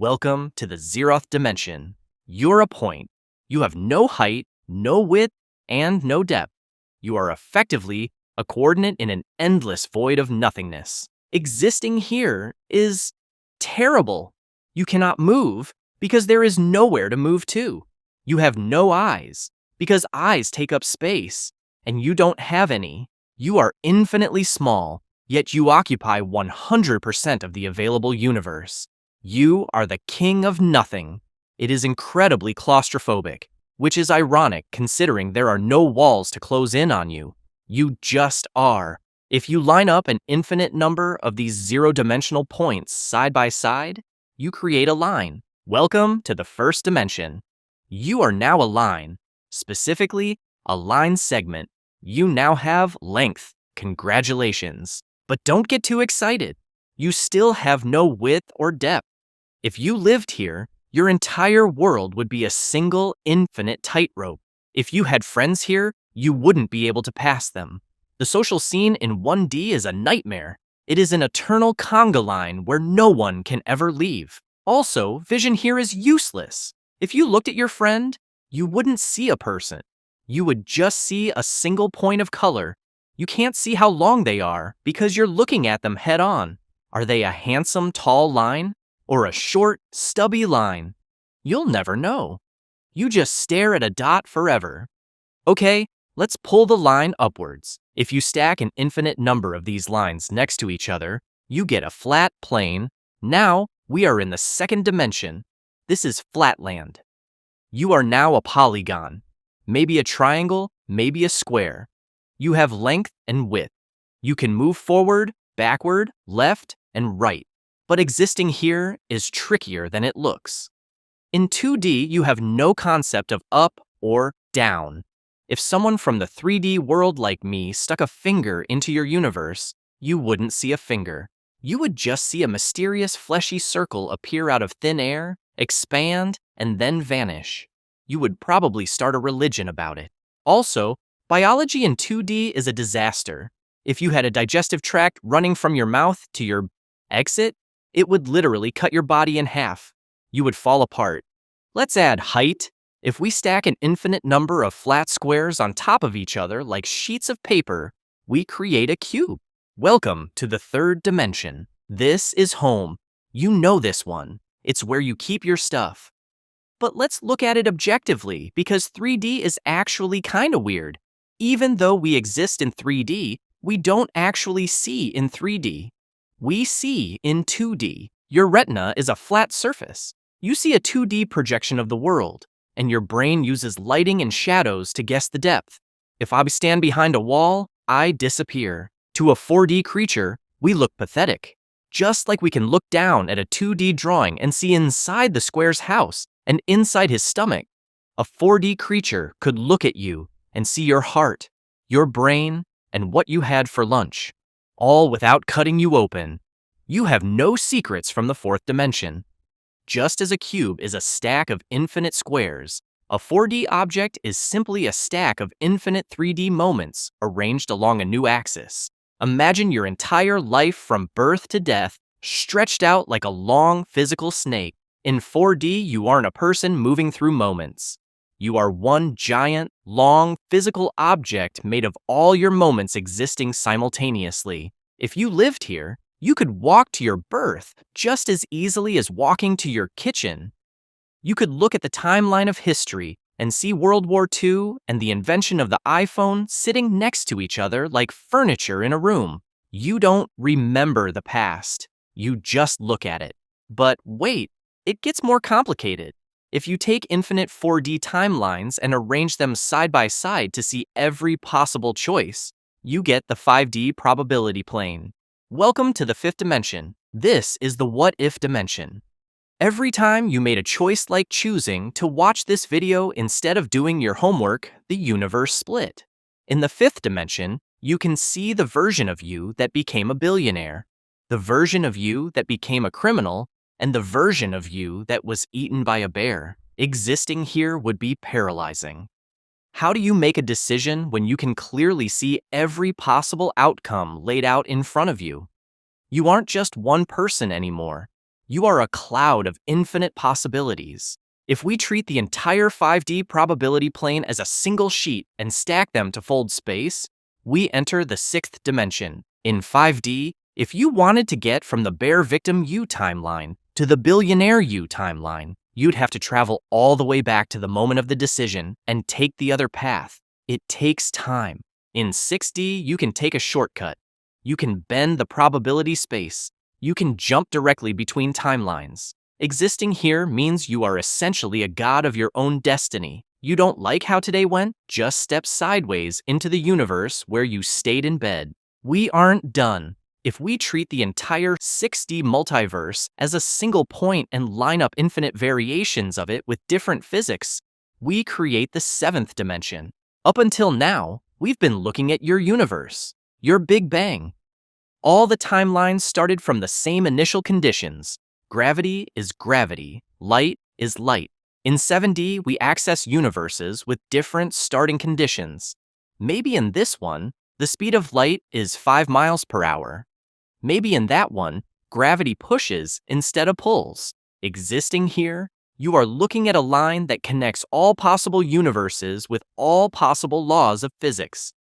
Welcome to the Zeroth dimension. You're a point. You have no height, no width, and no depth. You are effectively a coordinate in an endless void of nothingness. Existing here is terrible. You cannot move because there is nowhere to move to. You have no eyes because eyes take up space, and you don't have any. You are infinitely small, yet you occupy 100% of the available universe. You are the king of nothing. It is incredibly claustrophobic, which is ironic considering there are no walls to close in on you. You just are. If you line up an infinite number of these zero-dimensional points side by side, you create a line. Welcome to the first dimension. You are now a line, specifically a line segment. You now have length. Congratulations. But don't get too excited. You still have no width or depth. If you lived here, your entire world would be a single infinite tightrope. If you had friends here, you wouldn't be able to pass them. The social scene in 1D is a nightmare. It is an eternal conga line where no one can ever leave. Also, vision here is useless. If you looked at your friend, you wouldn't see a person. You would just see a single point of color. You can't see how long they are because you're looking at them head on. Are they a handsome, tall line or a short, stubby line? You'll never know. You just stare at a dot forever. Okay, let's pull the line upwards. If you stack an infinite number of these lines next to each other, you get a flat plane. Now, we are in the second dimension. This is Flatland. You are now a polygon. Maybe a triangle, maybe a square. You have length and width. You can move forward, backward, left, and right. But existing here is trickier than it looks. In 2D, you have no concept of up or down. If someone from the 3D world like me stuck a finger into your universe, you wouldn't see a finger. You would just see a mysterious fleshy circle appear out of thin air, expand, and then vanish. You would probably start a religion about it. Also, biology in 2D is a disaster. If you had a digestive tract running from your mouth to your exit, it would literally cut your body in half. You would fall apart. Let's add height. If we stack an infinite number of flat squares on top of each other like sheets of paper, we create a cube. Welcome to the third dimension. This is home. You know this one. It's where you keep your stuff. But let's look at it objectively because 3D is actually kind of weird. Even though we exist in 3D, we don't actually see in 3D. We see in 2D. Your retina is a flat surface. You see a 2D projection of the world, and your brain uses lighting and shadows to guess the depth. If I stand behind a wall, I disappear. To a 4D creature, we look pathetic. Just like we can look down at a 2D drawing and see inside the square's house and inside his stomach, a 4D creature could look at you and see your heart, your brain, and what you had for lunch, all without cutting you open. You have no secrets from the fourth dimension. Just as a cube is a stack of infinite squares, a 4D object is simply a stack of infinite 3D moments arranged along a new axis. Imagine your entire life from birth to death stretched out like a long physical snake. In 4D, you aren't a person moving through moments. You are one giant, long, physical object made of all your moments existing simultaneously. If you lived here, you could walk to your birth just as easily as walking to your kitchen. You could look at the timeline of history and see World War II and the invention of the iPhone sitting next to each other like furniture in a room. You don't remember the past. You just look at it. But wait, it gets more complicated. If you take infinite 4D timelines and arrange them side by side to see every possible choice, you get the 5D probability plane. Welcome to the fifth dimension. This is the what-if dimension. Every time you made a choice like choosing to watch this video instead of doing your homework, the universe split. In the fifth dimension, you can see the version of you that became a billionaire, the version of you that became a criminal, and the version of you that was eaten by a bear. Existing here would be paralyzing. How do you make a decision when you can clearly see every possible outcome laid out in front of you? You aren't just one person anymore. You are a cloud of infinite possibilities. If we treat the entire 5D probability plane as a single sheet and stack them to fold space, we enter the sixth dimension. In 5D, if you wanted to get from the bare victim U timeline to the billionaire U timeline, you'd have to travel all the way back to the moment of the decision and take the other path. It takes time. In 6D, you can take a shortcut. You can bend the probability space. You can jump directly between timelines. Existing here means you are essentially a god of your own destiny. You don't like how today went? Just step sideways into the universe where you stayed in bed. We aren't done. If we treat the entire 6D multiverse as a single point and line up infinite variations of it with different physics, we create the seventh dimension. Up until now, we've been looking at your universe, your Big Bang. All the timelines started from the same initial conditions. Gravity is gravity, light is light. In 7D, we access universes with different starting conditions. Maybe in this one, the speed of light is 5 miles per hour. Maybe in that one, gravity pushes instead of pulls. Existing here, you are looking at a line that connects all possible universes with all possible laws of physics.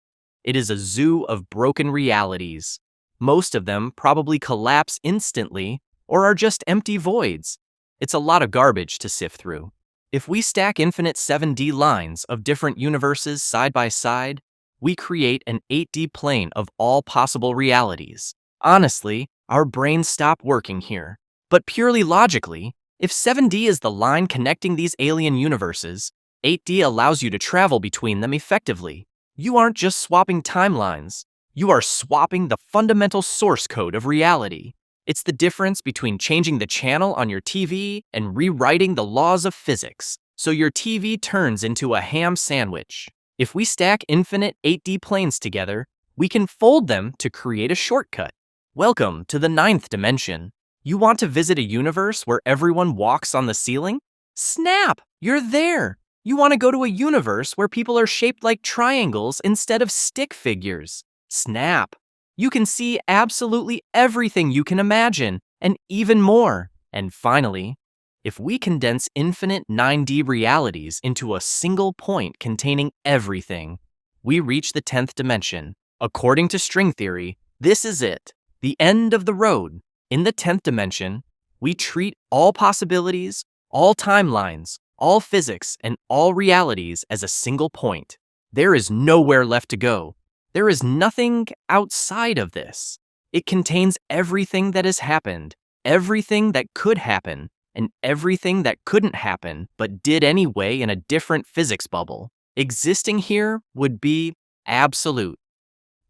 It is a zoo of broken realities. Most of them probably collapse instantly or are just empty voids. It's a lot of garbage to sift through. If we stack infinite 7D lines of different universes side by side, we create an 8D plane of all possible realities. Honestly, our brains stop working here. But purely logically, if 7D is the line connecting these alien universes, 8D allows you to travel between them effectively. You aren't just swapping timelines. You are swapping the fundamental source code of reality. It's the difference between changing the channel on your TV and rewriting the laws of physics, so your TV turns into a ham sandwich. If we stack infinite 8D planes together, we can fold them to create a shortcut. Welcome to the ninth dimension. You want to visit a universe where everyone walks on the ceiling? Snap! You're there! You want to go to a universe where people are shaped like triangles instead of stick figures? Snap! You can see absolutely everything you can imagine, and even more. And finally, if we condense infinite 9D realities into a single point containing everything, we reach the 10th dimension. According to string theory, this is it, the end of the road. In the 10th dimension, we treat all possibilities, all timelines, all physics, and all realities as a single point. There is nowhere left to go. There is nothing outside of this. It contains everything that has happened, everything that could happen, and everything that couldn't happen but did anyway in a different physics bubble. Existing here would be absolute.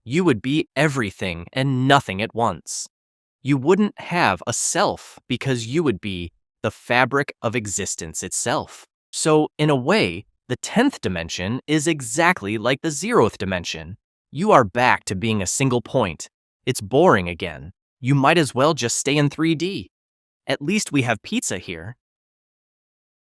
You would be everything and nothing at once. You wouldn't have a self because you would be the fabric of existence itself. So, in a way, the 10th dimension is exactly like the 0th dimension. You are back to being a single point. It's boring again. You might as well just stay in 3D. At least we have pizza here.